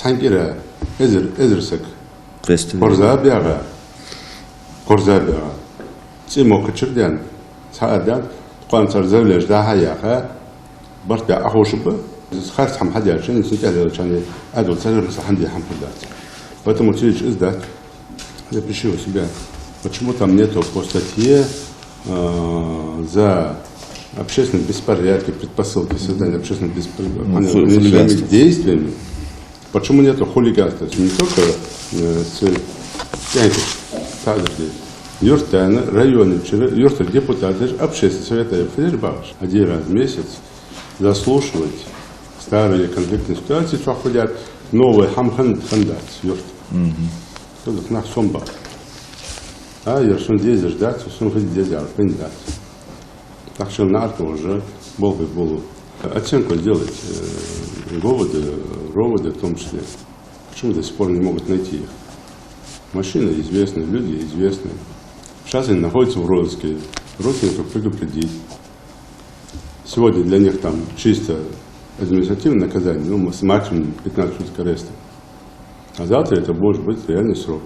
Цанкира эзерсек. Корзабяга. Цимо кочердян. Цаадян. Куанцар завлеш дахаяха. Бартя ахошба. Схарс хам хадяшин синтяли чани адул царь саханди хампудат. Поэтому через издать запиши у себя, почему там нету по статье за общественные беспорядки, предпосылки создания общественных беспорядков, действиями. Почему нету хулиганства? Не только юртаны, районы, юрты депутаты, общественные советы, федербаш, один раз в месяц заслушивать старые конфликтные ситуации, что ходят новые хамхан хандат, юрт. Тут нах сомба. А ершун здесь ждать, сум ходить здесь арпендат. Так что нарко уже был бы был. Оценку делать доводы, роводы в том числе. Почему до сих пор не могут найти их? Машины известны, люди известны. Сейчас они находятся в розыске. Родственников предупредить. Сегодня для них там чисто административное наказание, ну, с максимум 15 суток ареста. А завтра это может быть реальный срок.